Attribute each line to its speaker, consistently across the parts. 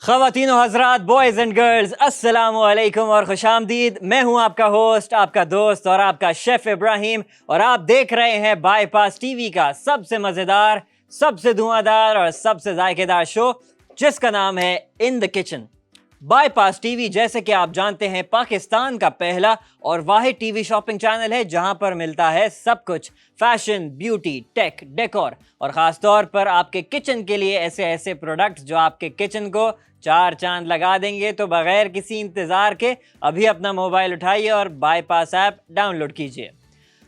Speaker 1: ख़वातीनो Hazrat, boys and girls, अस्सलामु अलैकुम और खुशामदीद। मैं हूं आपका होस्ट, आपका दोस्त और आपका शेफ़ इब्राहिम, और आप देख रहे हैं बाईपास टीवी का सबसे मज़ेदार, सबसे धुआंधार और सबसे जायकेदार शो, जिसका नाम है इन द किचन। बाईपास टीवी, जैसे कि आप जानते हैं, पाकिस्तान का पहला और वाहिद टीवी शॉपिंग चैनल है जहां पर मिलता है सब कुछ, फैशन, ब्यूटी, टेक, डेकोर और ख़ास तौर पर आपके किचन के लिए ऐसे ऐसे प्रोडक्ट्स जो आपके किचन को चार चांद लगा देंगे। तो बगैर किसी इंतज़ार के अभी अपना मोबाइल उठाइए और बाईपास ऐप डाउनलोड कीजिए।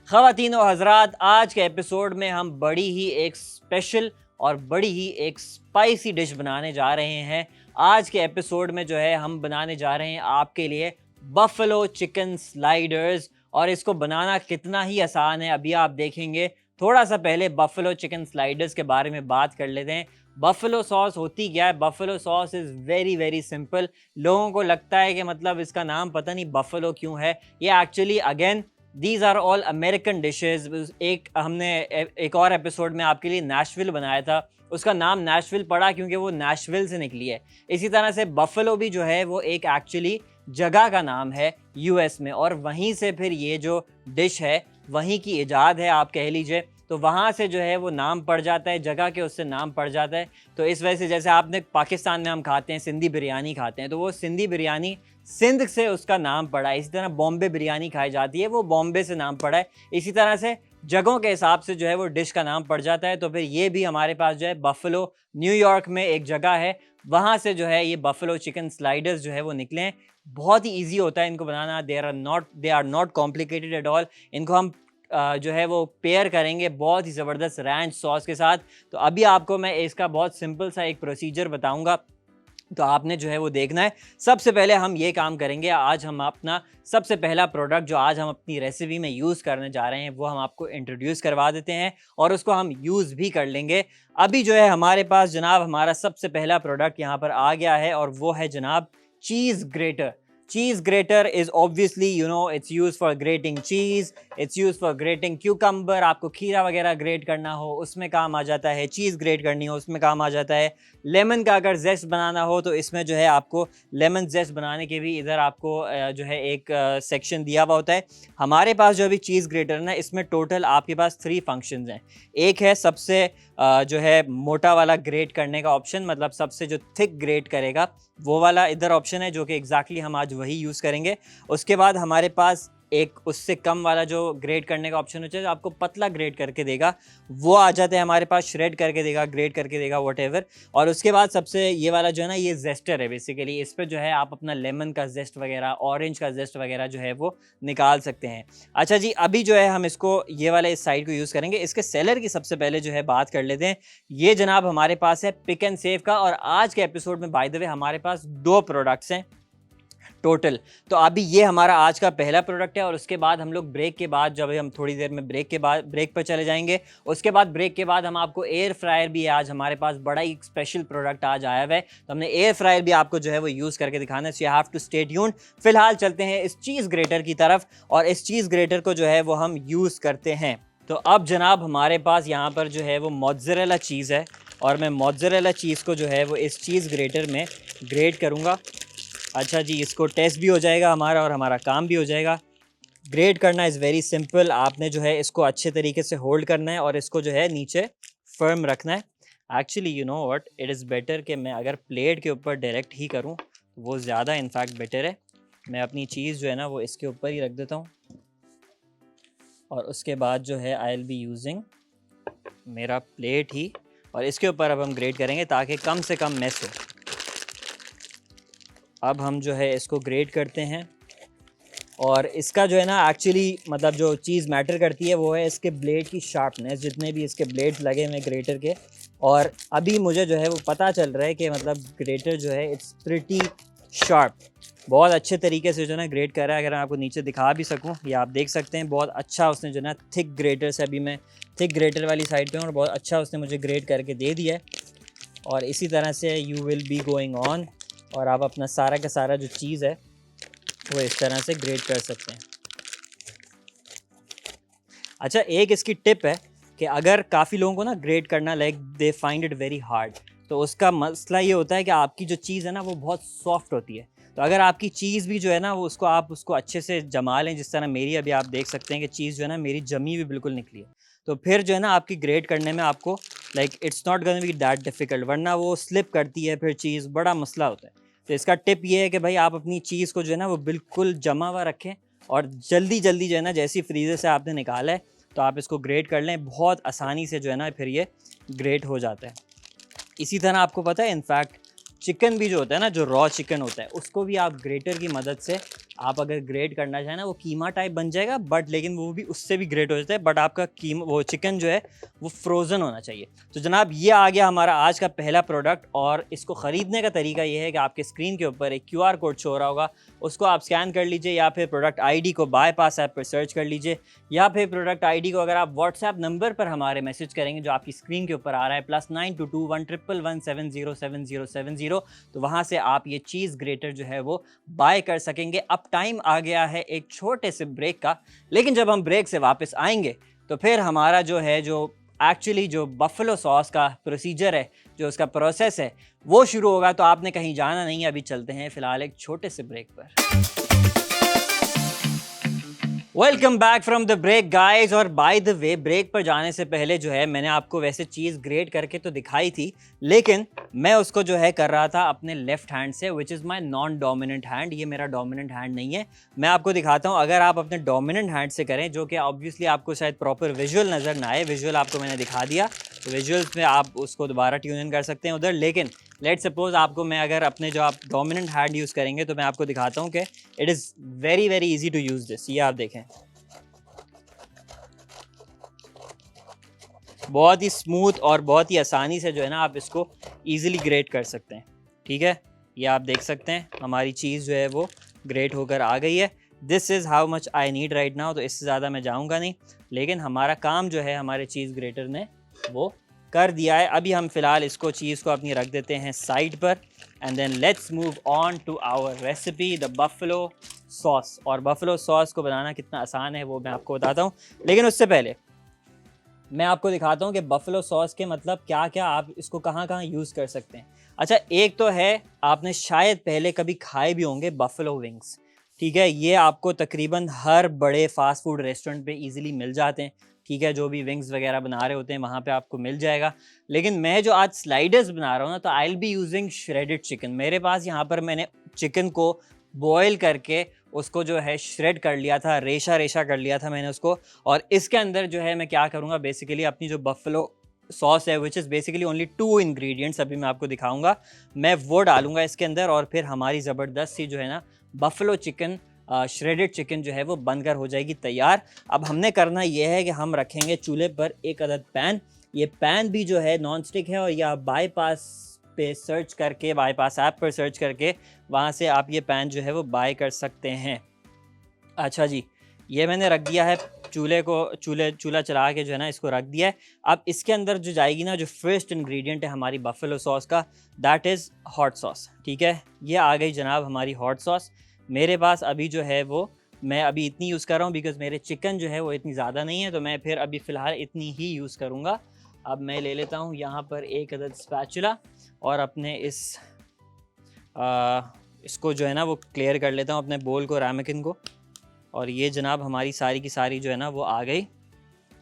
Speaker 1: ख़वातीनो हज़रात, आज के एपिसोड में हम बड़ी ही एक स्पेशल और बड़ी ही एक स्पाइसी डिश बनाने जा रहे हैं। आज के एपिसोड में जो है हम बनाने जा रहे हैं आपके लिए बफलो चिकन स्लाइडर्स, और इसको बनाना कितना ही आसान है अभी आप देखेंगे। थोड़ा सा पहले बफलो चिकन स्लाइडर्स के बारे में बात कर लेते हैं। बफलो सॉस होती क्या है? Buffalo sauce is very very simple. लोगों को लगता है कि मतलब इसका नाम पता नहीं बफलो क्यों है। ये actually again these are all American dishes. एक हमने एक और एपिसोड में आपके लिए नेशविल बनाया था, उसका नाम नेशविल पड़ा क्योंकि वो नेशविल से निकली है। इसी तरह से बफलो भी जो है वो एक एक्चुअली जगह का नाम है यूएस में, और वहीं से फिर ये जो डिश है वहीं की इजाद है आप कह लीजिए। तो वहाँ से जो है वो नाम पड़ जाता है, जगह के उससे नाम पड़ जाता है। तो इस वजह से जैसे आपने पाकिस्तान में हम खाते हैं सिंधी बिरयानी खाते हैं, तो वो सिंधी बिरयानी सिंध से उसका नाम पड़ा है। इसी तरह बॉम्बे बिरयानी खाई जाती है, वो बॉम्बे से नाम पड़ा है। इसी तरह से जगहों के हिसाब से जो है वो डिश का नाम पड़ जाता है। तो फिर ये भी हमारे पास जो है बफलो, न्यूयॉर्क में एक जगह है, वहाँ से जो है ये बफलो चिकन स्लाइडर्स जो है वो निकले हैं। बहुत ही ईजी होता है इनको बनाना। They are not complicated at all. इनको हम जो है वो पेयर करेंगे बहुत ही ज़बरदस्त रैंच सॉस के साथ। तो अभी आपको मैं इसका बहुत सिंपल सा एक प्रोसीजर बताऊंगा, तो आपने जो है वो देखना है। सबसे पहले हम ये काम करेंगे, आज हम अपना सबसे पहला प्रोडक्ट जो आज हम अपनी रेसिपी में यूज़ करने जा रहे हैं वो हम आपको इंट्रोड्यूस करवा देते हैं और उसको हम यूज़ भी कर लेंगे। अभी जो है हमारे पास जनाब हमारा सबसे पहला प्रोडक्ट यहाँ पर आ गया है, और वो है जनाब चीज़ greater. Cheese grater is obviously, you know, it's used for grating cheese, it's used for grating cucumber। आपको खीरा वगैरह ग्रेट करना हो उसमें काम आ जाता है, चीज़ ग्रेट करनी हो उसमें काम आ जाता है। लेमन का अगर जेस्ट बनाना हो तो इसमें जो है आपको लेमन जेस्ट बनाने के भी इधर आपको जो है एक सेक्शन दिया हुआ होता है। हमारे पास जो अभी चीज़ ग्रेटर ना, इसमें टोटल आपके पास 3 फंक्शंस हैं। एक है सबसे जो है मोटा वाला ग्रेट करने का ऑप्शन, मतलब सबसे जो थिक ग्रेट करेगा वो वाला इधर ऑप्शन है, जो कि एग्जैक्टली हम आज वही यूज़ करेंगे। उसके बाद हमारे पास एक उससे कम वाला जो ग्रेट करने का ऑप्शन होता है, जो आपको पतला ग्रेट करके देगा, वो आ जाते हैं हमारे पास, श्रेड करके देगा, ग्रेट करके देगा, व्हाटएवर। और उसके बाद सबसे ये वाला जो है ना, ये जेस्टर है बेसिकली। इस पर जो है आप अपना लेमन का जेस्ट वगैरह, ऑरेंज का जेस्ट वगैरह जो है वो निकाल सकते हैं। अच्छा जी, अभी जो है हम इसको ये वाले इस साइड को यूज़ करेंगे। इसके सेलर की सबसे पहले जो है बात कर लेते हैं। ये जनाब हमारे पास है पिक एंड सेव का, और आज के एपिसोड में बाय द वे हमारे पास 2 प्रोडक्ट्स हैं टोटल। तो अभी ये हमारा आज का पहला प्रोडक्ट है, और उसके बाद हम लोग ब्रेक के बाद, जब हम थोड़ी देर में ब्रेक पर चले जाएंगे, उसके बाद ब्रेक के बाद हम आपको एयर फ्रायर भी, आज हमारे पास बड़ा ही स्पेशल प्रोडक्ट आज आया हुआ है, तो हमने एयर फ्रायर भी आपको जो है वो यूज़ करके दिखाना है। So you have to stay tuned. फिलहाल चलते हैं इस चीज़ ग्रेटर की तरफ, और इस चीज़ ग्रेटर को जो है वो हम यूज़ करते हैं। तो अब जनाब हमारे पास यहाँ पर जो है वो मोज़रेला चीज़ है, और मैं मोज़रेला चीज़ को जो है वो इस चीज़ ग्रेटर में ग्रेट करूँगा। अच्छा जी, इसको टेस्ट भी हो जाएगा हमारा और हमारा काम भी हो जाएगा। ग्रेट करना इज़ वेरी सिंपल। आपने जो है इसको अच्छे तरीके से होल्ड करना है और इसको जो है नीचे फर्म रखना है। Actually you know what, it is better कि मैं अगर प्लेट के ऊपर डायरेक्ट ही करूं तो वो ज़्यादा इनफैक्ट बेटर है। मैं अपनी चीज़ जो है ना वो इसके ऊपर ही रख देता हूँ, और उसके बाद जो है आई विल बी यूजिंग मेरा प्लेट ही, और इसके ऊपर अब हम ग्रेट करेंगे ताकि कम से कम मेस हो। अब हम जो है इसको ग्रेट करते हैं, और इसका जो है ना एक्चुअली मतलब जो चीज़ मैटर करती है वो है इसके ब्लेड की शार्पनेस, जितने भी इसके ब्लेड्स लगे हुए ग्रेटर के। और अभी मुझे जो है वो पता चल रहा है कि मतलब ग्रेटर जो है इट्स प्रिटी शार्प, बहुत अच्छे तरीके से जो है ना ग्रेट कर रहा है। अगर मैं आपको नीचे दिखा भी सकूं, या आप देख सकते हैं बहुत अच्छा उसने जो है ना थिक ग्रेटर से, अभी मैं थिक ग्रेटर वाली साइड पे हूँ, और बहुत अच्छा उसने मुझे ग्रेट करके दे दिया है। और इसी तरह से you will be going on, और आप अपना सारा का सारा जो चीज़ है वो इस तरह से ग्रेट कर सकते हैं। अच्छा, एक इसकी टिप है कि अगर काफ़ी लोगों को ना ग्रेट करना, like they find it very hard, तो उसका मसला ये होता है कि आपकी जो चीज़ है ना वो बहुत सॉफ्ट होती है। तो अगर आपकी चीज़ भी जो है ना वो उसको अच्छे से जमा लें, जिस तरह मेरी अभी आप देख सकते हैं कि चीज़ जो है ना मेरी जमी भी बिल्कुल निकली है, तो फिर जो है ना आपकी ग्रेट करने में आपको it's not gonna be that difficult, वरना वो स्लिप करती है फिर चीज़, बड़ा मसला होता है। तो इसका टिप ये है कि भाई आप अपनी चीज़ को जो है ना वो बिल्कुल जमा हुआ रखें और जल्दी जल्दी जो है ना जैसे ही फ्रीज़र से आपने निकाला है तो आप इसको ग्रेट कर लें, बहुत आसानी से जो है ना फिर ये ग्रेट हो जाता है। इसी तरह आपको पता है इनफैक्ट चिकन भी जो होता है ना, जो रॉ चिकन होता है, उसको भी आप ग्रेटर की मदद से आप अगर ग्रेट करना चाहें ना वो कीमा टाइप बन जाएगा, बट लेकिन वो भी उससे भी ग्रेट हो जाता है, बट आपका कीमा वो चिकन जो है वो फ्रोज़न होना चाहिए। तो जनाब ये आ गया हमारा आज का पहला प्रोडक्ट, और इसको ख़रीदने का तरीका ये है कि आपके स्क्रीन के ऊपर एक QR कोड शो हो रहा होगा, उसको आप स्कैन कर लीजिए, या फिर प्रोडक्ट ID को बायपास ऐप पर सर्च कर लीजिए, या फिर प्रोडक्ट ID को अगर आप व्हाट्सएप नंबर पर हमारे मैसेज करेंगे जो आपकी स्क्रीन के ऊपर आ रहा है +922111707070, तो वहाँ से आप ये चीज़ ग्रेटर जो है वो बाय कर सकेंगे। अब टाइम आ गया है एक छोटे से ब्रेक का, लेकिन जब हम ब्रेक से वापस आएंगे तो फिर हमारा जो है जो एक्चुअली जो बफलो सॉस का प्रोसीजर है, जो उसका प्रोसेस है, वो शुरू होगा। तो आपने कहीं जाना नहीं है, अभी चलते हैं फिलहाल एक छोटे से ब्रेक पर। Welcome back from the break guys. और बाय द वे, ब्रेक पर जाने से पहले जो है मैंने आपको वैसे चीज़ ग्रेट करके तो दिखाई थी, लेकिन मैं उसको जो है कर रहा था अपने लेफ्ट हैंड से, which is my non dominant hand. ये मेरा डोमिनेंट हैंड नहीं है। मैं आपको दिखाता हूँ, अगर आप अपने डोमिनेंट हैंड से करें, जो कि ऑब्वियसली आपको शायद प्रॉपर विजुअल नज़र ना आए, विजुअल आपको मैंने दिखा दिया, तो विजुअल्स में आप उसको दोबारा ट्यून इन कर सकते हैं उधर। लेकिन लेट सपोज आपको मैं अगर अपने जो आप डोमिनेंट हैंड यूज़ करेंगे तो मैं आपको दिखाता हूँ कि it is very very easy to use this. ये आप देखें, बहुत ही स्मूथ और बहुत ही आसानी से जो है ना आप इसको ईजिली ग्रेट कर सकते हैं। ठीक है, ये आप देख सकते हैं हमारी चीज़ जो है वो ग्रेट होकर आ गई है। This is how much I need right now. तो इससे ज़्यादा मैं जाऊंगा नहीं, लेकिन हमारा काम जो है हमारे चीज़ ग्रेटर ने वो कर दिया है। अभी हम फ़िलहाल इसको चीज़ को अपनी रख देते हैं साइड पर, and then let's move on to our recipe, the buffalo sauce. और बफलो सॉस को बनाना कितना आसान है वो मैं आपको बताता हूँ, लेकिन उससे पहले मैं आपको दिखाता हूँ कि बफलो सॉस के मतलब क्या क्या, आप इसको कहाँ कहाँ यूज़ कर सकते हैं। अच्छा, एक तो है, आपने शायद पहले कभी खाए भी होंगे बफलो विंग्स। ठीक है, ये आपको तकरीबन हर बड़े फास्ट फूड रेस्टोरेंट पे इजीली मिल जाते हैं। ठीक है, जो भी विंग्स वगैरह बना रहे होते हैं वहाँ पे आपको मिल जाएगा। लेकिन मैं जो आज स्लाइडर्स बना रहा हूँ ना, तो आई will be using shredded chicken. मेरे पास यहाँ पर मैंने चिकन को बॉयल करके उसको जो है श्रेड कर लिया था, रेशा रेशा कर लिया था मैंने उसको। और इसके अंदर जो है मैं क्या करूँगा, बेसिकली अपनी जो बफलो सॉस है, which is basically only 2 ingredients, अभी मैं आपको दिखाऊंगा, मैं वो डालूंगा इसके अंदर, और फिर हमारी ज़बरदस्त सी जो है ना बफलो चिकन, श्रेडेड चिकन जो है वो बनकर हो जाएगी तैयार। अब हमने करना ये है कि हम रखेंगे चूल्हे पर एक अदद पैन। ये पैन भी जो है नॉन स्टिक है, और ये आप बाईपास पे सर्च करके, बाईपास ऐप पर सर्च करके वहाँ से आप ये पैन जो है वो बाय कर सकते हैं। अच्छा जी, ये मैंने रख दिया है चूल्हा चला के जो है ना इसको रख दिया है। अब इसके अंदर जो जाएगी ना, जो फर्स्ट इंग्रेडिएंट है हमारी बफेलो सॉस का, दैट इज़ हॉट सॉस। ठीक है, ये आ गई जनाब हमारी हॉट सॉस। मेरे पास अभी जो है वो मैं अभी इतनी यूज़ कर रहा हूँ, बिकॉज़ मेरे चिकन जो है वो इतनी ज़्यादा नहीं है, तो मैं फिर अभी फ़िलहाल इतनी ही यूज़ करूँगा। अब मैं ले लेता हूँ यहाँ पर एक अदद स्पैचुला, और अपने इसको जो है ना वो क्लियर कर लेता हूँ, अपने बोल को, रामेकिन को। और ये जनाब हमारी सारी की सारी जो है ना वो आ गई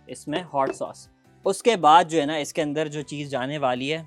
Speaker 1: इसमें हॉट सॉस। उसके बाद जो है ना इसके अंदर जो चीज़ जाने वाली है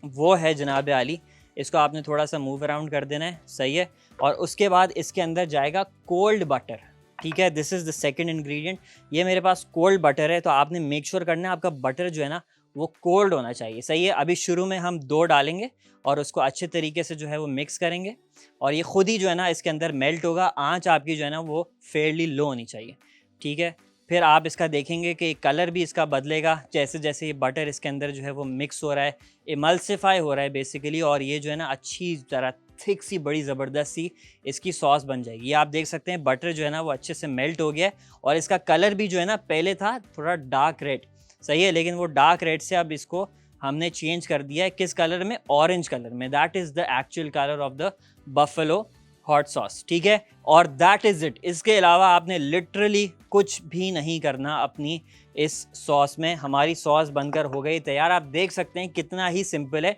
Speaker 1: वो है जनाब आली, इसको आपने थोड़ा सा मूव अराउंड कर देना है, सही है। और उसके बाद इसके अंदर जाएगा कोल्ड बटर। ठीक है, this is the second ingredient. ये मेरे पास कोल्ड बटर है, तो आपने मेक श्योर करना है आपका बटर जो है ना वो कोल्ड होना चाहिए, सही है। अभी शुरू में हम 2 डालेंगे और उसको अच्छे तरीके से जो है वो मिक्स करेंगे, और ये खुद ही जो है ना इसके अंदर मेल्ट होगा। आंच आपकी जो है ना वो फेयरली लो होनी चाहिए। ठीक है, फिर आप इसका देखेंगे कि कलर भी इसका बदलेगा जैसे जैसे ये बटर इसके अंदर जो है वो मिक्स हो रहा है, इमल्सिफाई हो रहा है बेसिकली, और ये जो है ना अच्छी तरह थिक सी बड़ी ज़बरदस्त सी इसकी सॉस बन जाएगी। ये आप देख सकते हैं बटर जो है ना वो अच्छे से मेल्ट हो गया है, और इसका कलर भी जो है ना पहले था थोड़ा डार्क रेड, सही है, लेकिन वो डार्क रेड से अब इसको हमने चेंज कर दिया है किस कलर में, ऑरेंज कलर में। That is the actual colour of the buffalo hot sauce, ठीक है, और दैट इज़ इट। इसके अलावा आपने लिटरली कुछ भी नहीं करना अपनी इस सॉस में। हमारी सॉस बनकर हो गई तैयार। आप देख सकते हैं कितना ही सिंपल है।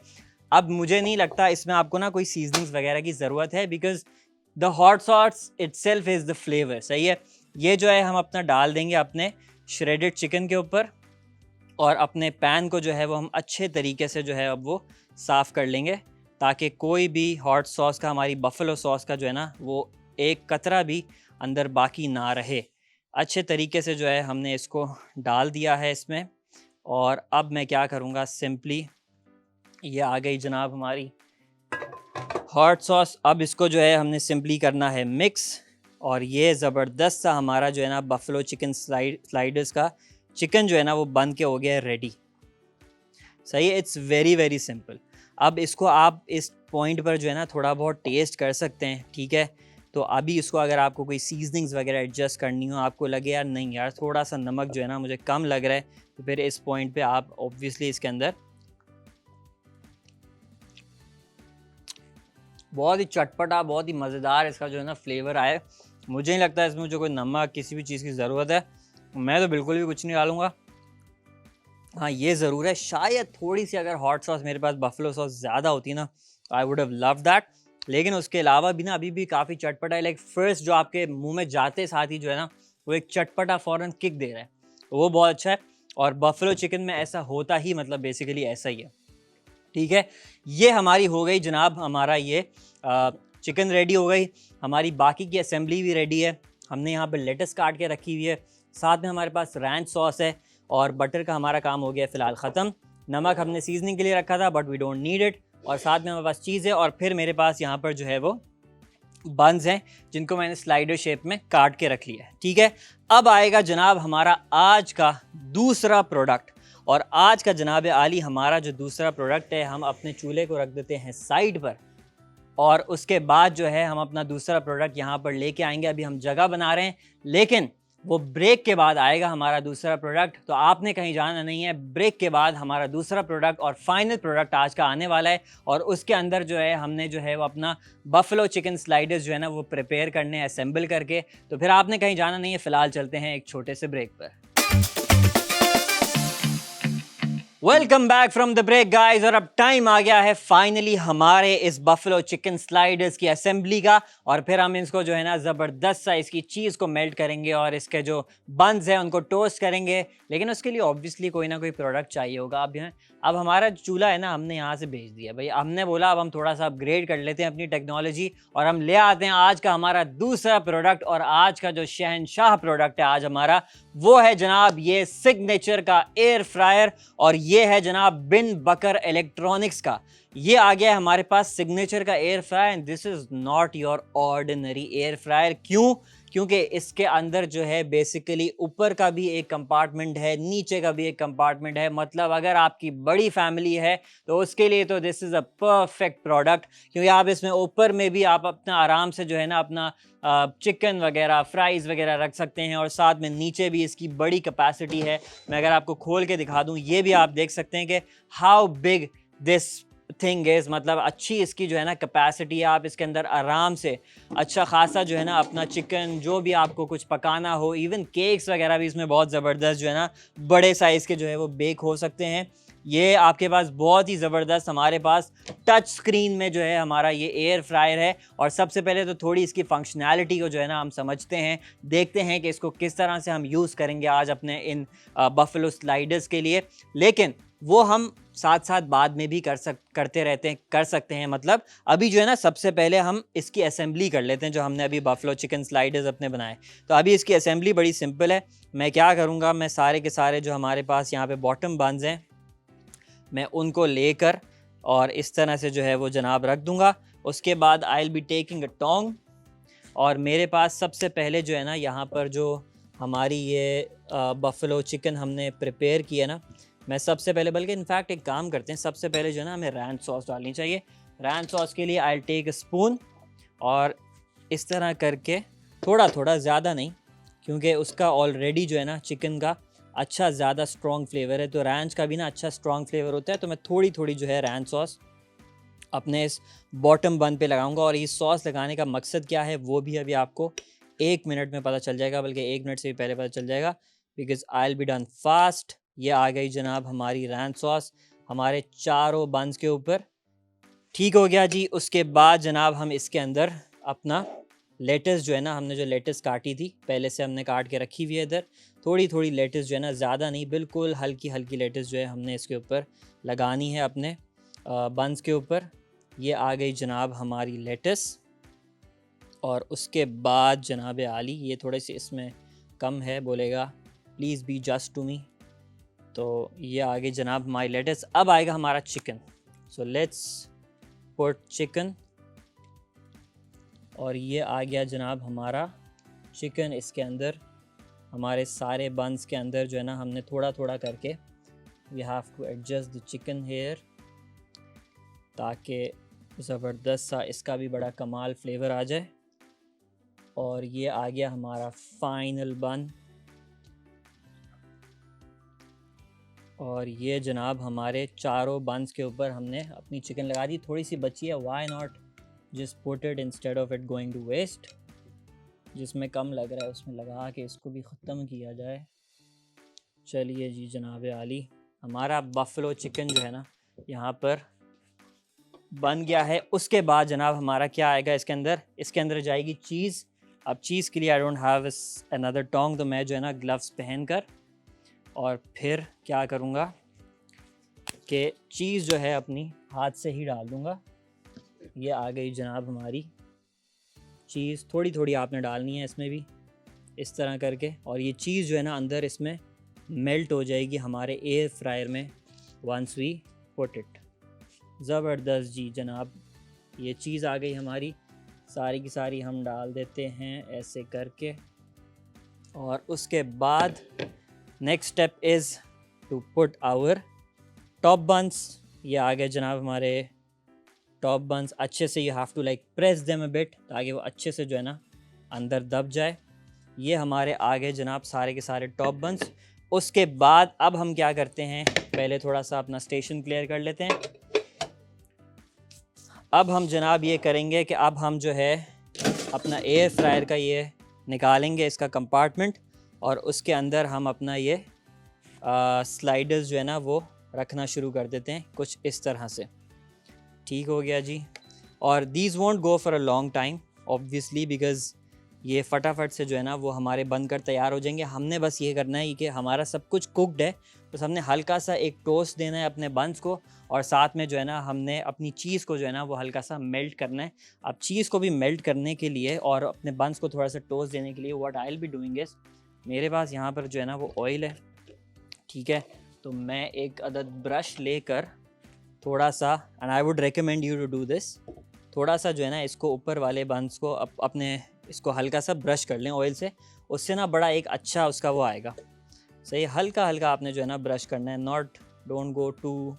Speaker 1: अब मुझे नहीं लगता इसमें आपको ना कोई सीजनिंग्स वगैरह की ज़रूरत है, because the hot sauce itself is the flavour. सही है। ये जो है हम अपना डाल देंगे अपने श्रेडेड चिकन के ऊपर, और अपने पैन को जो है वो हम अच्छे तरीके से जो है अब वो साफ़ कर लेंगे, ताकि कोई भी हॉट सॉस का, हमारी बफलो सॉस का जो है ना, वो एक कतरा भी अंदर बाकी ना रहे। अच्छे तरीके से जो है हमने इसको डाल दिया है इसमें। और अब मैं क्या करूँगा, सिंपली ये आ गई जनाब हमारी हॉट सॉस। अब इसको जो है हमने सिंपली करना है मिक्स, और ये ज़बरदस्त सा हमारा जो है ना बफलो चिकन स्लाइडर्स का चिकन जो है ना वो बन के हो गया है रेडी। सही है। It's very very simple. अब इसको आप इस पॉइंट पर जो है ना थोड़ा बहुत टेस्ट कर सकते हैं, ठीक है। तो अभी इसको अगर आपको कोई सीजनिंग्स वगैरह एडजस्ट करनी हो, आपको लगे यार नहीं यार थोड़ा सा नमक जो है ना मुझे कम लग रहा है, तो फिर इस पॉइंट पे आप ऑब्वियसली इसके अंदर बहुत ही चटपटा, बहुत ही मज़ेदार इसका जो है ना फ्लेवर आए। मुझे नहीं लगता इसमें मुझे कोई नमक किसी भी चीज़ की ज़रूरत है। मैं तो बिल्कुल भी कुछ नहीं डालूँगा। हाँ, ये ज़रूर है, शायद थोड़ी सी अगर हॉट सॉस मेरे पास बफलो सॉस ज़्यादा होती ना, I would have love that. लेकिन उसके अलावा भी ना अभी भी काफ़ी चटपटा है। लाइक फर्स्ट जो आपके मुंह में जाते साथ ही जो है ना वो एक चटपटा फ़ौरन किक दे रहा है, तो वो बहुत अच्छा है। और बफलो चिकन में ऐसा होता ही, मतलब बेसिकली ऐसा ही है, ठीक है। ये हमारी हो गई जनाब, हमारा ये चिकन रेडी हो गई। हमारी बाकी की असेंबली भी रेडी है। हमने यहाँ पर लेटस काट के रखी हुई है, साथ में हमारे पास रैंच सॉस है, और बटर का हमारा काम हो गया फ़िलहाल ख़त्म। नमक हमने सीजनिंग के लिए रखा था, but we don't need it. और साथ में हमारे पास चीज़ है, और फिर मेरे पास यहाँ पर जो है वो बन्स हैं, जिनको मैंने स्लाइडर शेप में काट के रख लिया है, ठीक है। अब आएगा जनाब हमारा आज का दूसरा प्रोडक्ट। और आज का जनाब आली हमारा जो दूसरा प्रोडक्ट है, हम अपने चूल्हे को रख देते हैं साइड पर, और उसके बाद जो है हम अपना दूसरा प्रोडक्ट यहाँ पर लेके आएंगे। अभी हम जगह बना रहे हैं, लेकिन वो ब्रेक के बाद आएगा हमारा दूसरा प्रोडक्ट। तो आपने कहीं जाना नहीं है। ब्रेक के बाद हमारा दूसरा प्रोडक्ट और फाइनल प्रोडक्ट आज का आने वाला है, और उसके अंदर जो है हमने जो है वो अपना बफलो चिकन स्लाइडर्स जो है ना वो प्रिपेयर करने, असेंबल करके। तो फिर आपने कहीं जाना नहीं है, फ़िलहाल चलते हैं एक छोटे से ब्रेक पर। Welcome back from the break guys. और अब टाइम आ गया है फाइनली हमारे इस बफलो चिकन स्लाइडर्स की असेंबली का, और फिर हम इसको जो है ना ज़बरदस्त सा इसकी चीज़ को मेल्ट करेंगे, और इसके जो बन्स हैं उनको टोस्ट करेंगे। लेकिन उसके लिए ऑब्वियसली कोई ना कोई प्रोडक्ट चाहिए होगा। अब हमारा चूल्हा है ना हमने यहाँ से भेज दिया भाई। हमने बोला अब हम थोड़ा सा अपग्रेड कर लेते हैं अपनी टेक्नोलॉजी, और हम ले आते हैं आज का हमारा दूसरा प्रोडक्ट। और आज का जो शहनशाह प्रोडक्ट है आज हमारा, वो है जनाब ये सिग्नेचर का एयर फ्रायर। और ये है जनाब बिन बकर इलेक्ट्रॉनिक्स का। ये आ गया है हमारे पास सिग्नेचर का air fryer, and this is not your ordinary air fryer. क्यों? क्योंकि इसके अंदर जो है बेसिकली ऊपर का भी एक कंपार्टमेंट है, नीचे का भी एक कंपार्टमेंट है। मतलब अगर आपकी बड़ी फैमिली है तो उसके लिए तो this is a perfect product, क्योंकि आप इसमें ऊपर में भी आप अपना आराम से जो है ना अपना चिकन वगैरह, फ्राइज़ वगैरह रख सकते हैं, और साथ में नीचे भी इसकी बड़ी कैपेसिटी है। मैं अगर आपको खोल के दिखा दूँ, ये भी आप देख सकते हैं कि how big this thing is. मतलब अच्छी इसकी जो है ना कैपेसिटी है। आप इसके अंदर आराम से अच्छा खासा जो है ना अपना चिकन, जो भी आपको कुछ पकाना हो, इवन केक्स वगैरह भी इसमें बहुत ज़बरदस्त जो है ना बड़े साइज़ के जो है वो बेक हो सकते हैं। ये आपके पास बहुत ही ज़बरदस्त हमारे पास टच स्क्रीन में जो है हमारा ये एयर फ्रायर है। और सबसे पहले तो थोड़ी इसकी फंक्शनैलिटी को जो है ना हम समझते हैं, देखते हैं कि इसको किस तरह से हम यूज़ करेंगे आज अपने इन बफलो स्लाइडर्स के लिए। लेकिन वो हम साथ साथ बाद में भी कर सकते हैं। मतलब अभी जो है ना सबसे पहले हम इसकी असेंबली कर लेते हैं, जो हमने अभी बफलो चिकन स्लाइडर्स अपने बनाए। तो अभी इसकी असेंबली बड़ी सिंपल है। मैं क्या करूँगा, मैं सारे के सारे जो हमारे पास यहाँ पे बॉटम बन्स हैं, मैं उनको लेकर और इस तरह से जो है वो जनाब रख दूँगा। उसके बाद I will be taking a tong, और मेरे पास सबसे पहले जो है ना यहाँ पर जो हमारी ये बफलो चिकन हमने प्रिपेयर किया ना, मैं सबसे पहले, बल्कि इनफैक्ट एक काम करते हैं, सबसे पहले जो है ना हमें रैंच सॉस डालनी चाहिए। रैंच सॉस के लिए आई टेक अ स्पून, और इस तरह करके थोड़ा थोड़ा, ज़्यादा नहीं, क्योंकि उसका ऑलरेडी जो है ना चिकन का अच्छा ज़्यादा स्ट्रॉन्ग फ्लेवर है, तो रैंच का भी ना अच्छा स्ट्रॉन्ग फ्लेवर होता है। तो मैं थोड़ी थोड़ी जो है रैंच सॉस अपने इस बॉटम बन पे लगाऊंगा। और ये सॉस लगाने का मकसद क्या है वो भी अभी आपको 1 मिनट में पता चल जाएगा, बल्कि 1 मिनट से भी पहले पता चल जाएगा, because I will be done fast. ये आ गई जनाब हमारी रैन सॉस हमारे चारों बंस के ऊपर। ठीक हो गया जी। उसके बाद जनाब हम इसके अंदर अपना लेटस जो है ना, हमने जो लेटस काटी थी पहले से हमने काट के रखी हुई है इधर, थोड़ी थोड़ी लेटस जो है ना, ज़्यादा नहीं, बिल्कुल हल्की हल्की लेटस जो है हमने इसके ऊपर लगानी है अपने बंस के ऊपर। ये आ गई जनाब हमारी लेटस। और उसके बाद जनाब आली, ये थोड़े से इसमें कम है, बोलेगा please be just to me. तो ये आ गई जनाब हमारी लेटस। अब आएगा हमारा chicken. So let's put chicken. और ये आ गया जनाब हमारा चिकन इसके अंदर, हमारे सारे बंस के अंदर जो है ना, हमने थोड़ा थोड़ा करके we have to adjust the chicken here, ताकि ज़बरदस्त सा इसका भी बड़ा कमाल फ्लेवर आ जाए। और ये आ गया हमारा फाइनल बन। और ये जनाब हमारे चारों बंस के ऊपर हमने अपनी चिकन लगा दी। थोड़ी सी बची है, why not just put it instead of it going to waste. जिसमें कम लग रहा है उसमें लगा के इसको भी ख़त्म किया जाए। चलिए जी जनाब आली, हमारा बफलो चिकन जो है ना यहाँ पर बन गया है। उसके बाद जनाब हमारा क्या आएगा इसके अंदर, इसके अंदर जाएगी चीज़। अब चीज़ के लिए I don't have another Tong, तो मैं जो है ना ग्लव्स पहन कर और फिर क्या करूँगा कि चीज़ जो है अपनी हाथ से ही डाल दूँगा। ये आ गई जनाब हमारी चीज़। थोड़ी थोड़ी आपने डालनी है इसमें भी, इस तरह करके। और ये चीज़ जो है ना अंदर इसमें मेल्ट हो जाएगी हमारे एयर फ्रायर में वंस वी पुट इट। ज़बरदस्त जी जनाब, ये चीज़ आ गई हमारी, सारी की सारी हम डाल देते हैं ऐसे करके। और उसके बाद next step is to put our top buns. ये आ गए जनाब हमारे टॉप बंस। अच्छे से you have to like press them a bit, ताकि वो अच्छे से जो है ना अंदर दब जाए। ये हमारे आ गए जनाब सारे के सारे टॉप बंस। उसके बाद अब हम क्या करते हैं, पहले थोड़ा सा अपना स्टेशन क्लियर कर लेते हैं। अब हम जनाब ये करेंगे कि अब हम जो है अपना एयर फ्रायर का ये निकालेंगे इसका कंपार्टमेंट, और उसके अंदर हम अपना ये स्लाइडर्स जो है ना वो रखना शुरू कर देते हैं कुछ इस तरह से। ठीक हो गया जी। और these want go for a long time obviously, because ये फटाफट से जो है ना वो हमारे बनकर तैयार हो जाएंगे। हमने बस ये करना है कि हमारा सब कुछ कुकड है, बस हमने हल्का सा एक टोस्ट देना है अपने बंस को, और साथ में जो है ना हमने अपनी चीज़ को जो है ना वो हल्का सा मेल्ट करना है। अब चीज़ को भी मेल्ट करने के लिए और अपने बंस को थोड़ा सा टोस्ट देने के लिए what I will be doing is, मेरे पास यहाँ पर जो है ना वो ऑयल है, ठीक है। तो मैं एक अदद ब्रश लेकर थोड़ा सा, and I would recommend you to do this, थोड़ा सा जो है ना इसको ऊपर वाले बंस को अपने इसको हल्का सा ब्रश कर लें ऑयल से। उससे ना बड़ा एक अच्छा उसका वो आएगा। सही, हल्का हल्का आपने जो है ना ब्रश करना है, not don't go too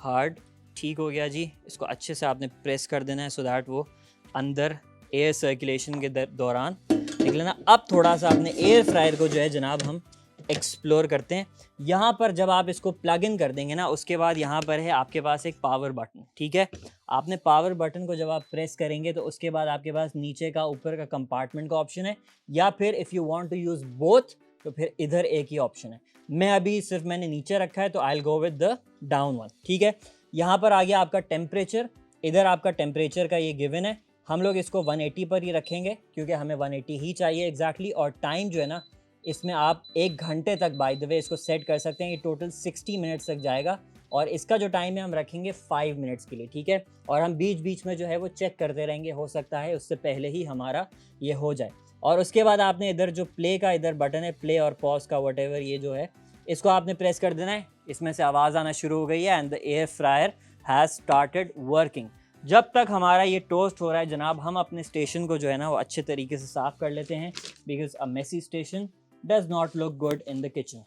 Speaker 1: hard. ठीक हो गया जी। इसको अच्छे से आपने प्रेस कर देना है सो दैट वो अंदर एयर सर्कुलेशन के दौरान निकले ना। अब थोड़ा सा अपने एयर फ्रायर को जो है जनाब हम एक्सप्लोर करते हैं। यहाँ पर जब आप इसको प्लग इन कर देंगे ना, उसके बाद यहाँ पर है आपके पास एक पावर बटन, ठीक है। आपने पावर बटन को जब आप प्रेस करेंगे तो उसके बाद आपके पास नीचे का ऊपर का कंपार्टमेंट का ऑप्शन है, या फिर if you want to use both तो फिर इधर एक ही ऑप्शन है। मैं अभी सिर्फ मैंने नीचे रखा है तो I will go with the down one, ठीक है। यहाँ पर आ गया आपका टेम्परेचर, इधर आपका टेम्परेचर का ये गिवन है। हम लोग इसको 180 पर ही रखेंगे क्योंकि हमें 180 ही चाहिए एग्जैक्टली। और टाइम जो है ना इसमें आप 1 घंटे तक बाय द वे इसको सेट कर सकते हैं। ये टोटल 60 मिनट्स तक जाएगा, और इसका जो टाइम है हम रखेंगे 5 मिनट्स के लिए, ठीक है। और हम बीच बीच में जो है वो चेक करते रहेंगे, हो सकता है उससे पहले ही हमारा ये हो जाए। और उसके बाद आपने इधर जो प्ले का इधर बटन है, प्ले और पॉज का व्हाटएवर, ये जो है इसको आपने प्रेस कर देना है। इसमें से आवाज़ आना शुरू हो गई है and the air fryer has started working. जब तक हमारा ये टोस्ट हो रहा है जनाब, हम अपने स्टेशन को जो है ना वो अच्छे तरीके से साफ़ कर लेते हैं, because a messy station does not look good in the kitchen.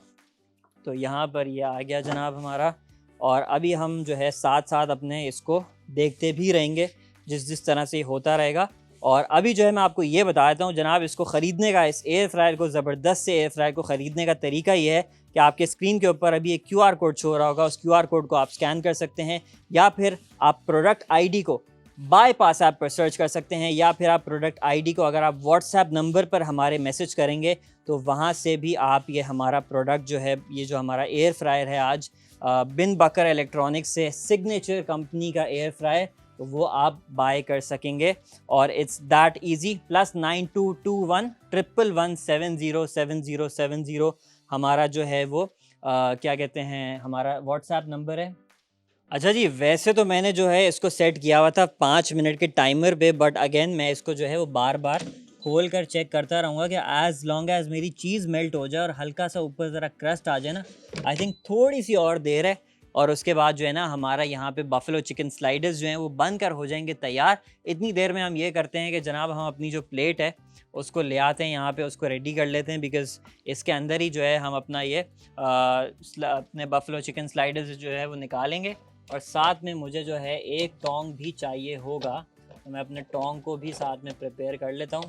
Speaker 1: तो यहाँ पर ये आ गया जनाब हमारा, और अभी हम जो है साथ साथ अपने इसको देखते भी रहेंगे जिस तरह से होता रहेगा। और अभी जो है मैं आपको ये बता देता हूँ जनाब, इसको ख़रीदने का, इस एयर फ्रायर को, ज़बरदस्त से एयर फ्रायर को ख़रीदने का तरीका ये है कि आपके स्क्रीन के ऊपर अभी एक QR कोड शो हो रहा होगा, उस QR कोड को आप स्कैन कर सकते हैं, या फिर आप प्रोडक्ट ID को बाईपास ऐप पर सर्च कर सकते हैं, या फिर आप प्रोडक्ट ID को अगर आप व्हाट्सएप नंबर पर हमारे मैसेज करेंगे तो वहाँ से भी आप ये हमारा प्रोडक्ट जो है, ये जो हमारा एयर फ्रायर है आज बिन बकर इलेक्ट्रॉनिक्स से, सिग्नेचर कंपनी का एयर फ्रायर, तो वो आप बाय कर सकेंगे। और इट्स दैट ईजी। +922111707070 हमारा जो है वो क्या कहते हैं, हमारा व्हाट्सएप नंबर है। अच्छा जी, वैसे तो मैंने जो है इसको सेट किया हुआ था 5 मिनट के टाइमर पे, बट अगेन मैं इसको जो है वो बार बार खोल कर चेक करता रहूँगा कि एज़ लॉन्ग एज़ मेरी चीज़ मेल्ट हो जाए और हल्का सा ऊपर ज़रा क्रस्ट आ जाए ना, आई थिंक थोड़ी सी और देर है, और उसके बाद जो है ना हमारा यहाँ पे बफलो चिकन स्लाइडर्स जो हैं वो बनकर हो जाएंगे तैयार। इतनी देर में हम ये करते हैं कि जनाब हम अपनी जो प्लेट है उसको ले आते हैं यहाँ पे, उसको रेडी कर लेते हैं, बिकॉज़ इसके अंदर ही जो है हम अपना ये अपने बफलो चिकन स्लाइडर्स जो है वो निकालेंगे। और साथ में मुझे जो है एक टोंग भी चाहिए होगा, तो मैं अपने टोंग को भी साथ में प्रिपेयर कर लेता हूँ,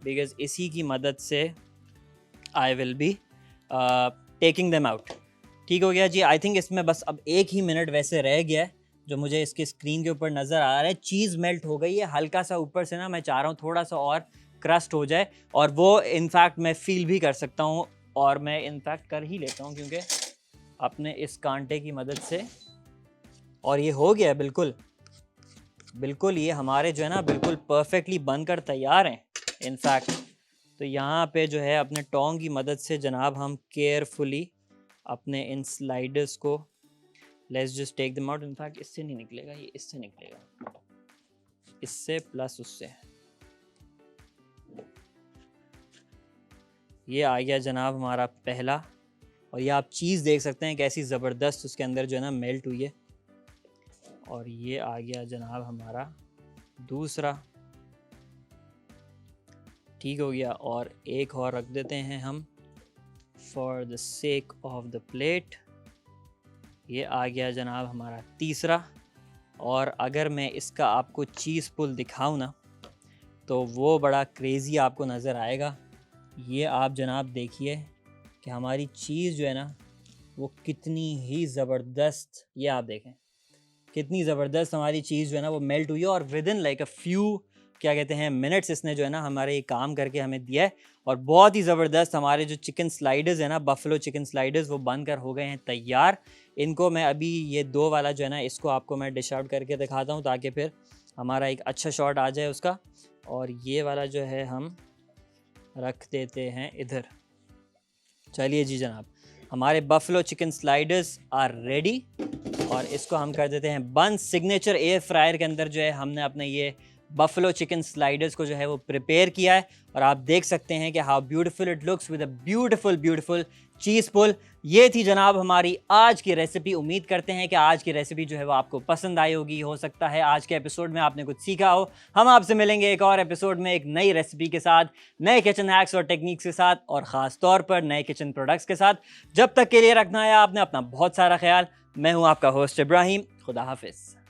Speaker 1: बिकॉज़ इसी की मदद से आई will be taking them out. ठीक हो गया जी। आई थिंक इसमें बस अब 1 ही मिनट वैसे रह गया है, जो मुझे इसकी स्क्रीन के ऊपर नज़र आ रहा है। चीज़ मेल्ट हो गई है, हल्का सा ऊपर से ना मैं चाह रहा हूँ थोड़ा सा और क्रस्ट हो जाए, और वो इनफैक्ट मैं फील भी कर सकता हूँ, और मैं इनफैक्ट कर ही लेता हूँ क्योंकि अपने इस कांटे की मदद से। और ये हो गया बिल्कुल बिल्कुल, ये हमारे जो है ना बिल्कुल परफेक्टली बनकर तैयार हैं इनफैक्ट। तो यहाँ पे जो है अपने टोंग की मदद से जनाब हम केयरफुली अपने इन स्लाइडर्स को, let's just take them out. In fact इससे नहीं निकलेगा, ये इससे निकलेगा, इससे प्लस उससे। ये आ गया जनाब हमारा पहला, और ये आप चीज़ देख सकते हैं कैसी ज़बरदस्त उसके अंदर जो है ना मेल्ट हुई है। और ये आ गया जनाब हमारा दूसरा। ठीक हो गया, और एक और रख देते हैं हम for the sake of the plate. ये आ गया जनाब हमारा तीसरा। और अगर मैं इसका आपको चीज़ पुल दिखाऊं ना, तो वो बड़ा क्रेज़ी आपको नज़र आएगा। ये आप जनाब देखिए कि हमारी चीज़ जो है ना वो कितनी ही ज़बरदस्त, ये आप देखें कितनी ज़बरदस्त हमारी चीज़ जो है ना वो मेल्ट हुई है, और with in like a few क्या कहते हैं मिनट्स इसने जो है ना हमारे ये काम करके हमें दिया है। और बहुत ही ज़बरदस्त हमारे जो चिकन स्लाइडर्स है ना, बफलो चिकन स्लाइडर्स, वो बनकर हो गए हैं तैयार। इनको मैं अभी ये 2 वाला जो है ना इसको आपको मैं डिश आउट करके दिखाता हूँ, ताकि फिर हमारा एक अच्छा शॉट आ जाए उसका। और ये वाला जो है हम रख देते हैं इधर। चलिए जी जनाब, हमारे buffalo chicken sliders are ready, और इसको हम कर देते हैं बंद। सिग्नेचर एयर फ्रायर के अंदर जो है हमने अपने ये बफलो चिकन स्लाइडर्स को जो है वो प्रिपेयर किया है, और आप देख सकते हैं कि how beautiful it looks with a beautiful cheese pull. ये थी जनाब हमारी आज की रेसिपी। उम्मीद करते हैं कि आज की रेसिपी जो है वो आपको पसंद आई होगी। हो सकता है आज के एपिसोड में आपने कुछ सीखा हो। हम आपसे मिलेंगे एक और एपिसोड में एक नई रेसिपी के साथ, नए किचन हैक्स और टेक्निक्स के साथ, और ख़ास तौर पर नए किचन प्रोडक्ट्स के साथ। जब तक के लिए रखना है आपने अपना बहुत सारा ख्याल। मैं हूँ आपका होस्ट इब्राहिम। खुदा हाफिज़।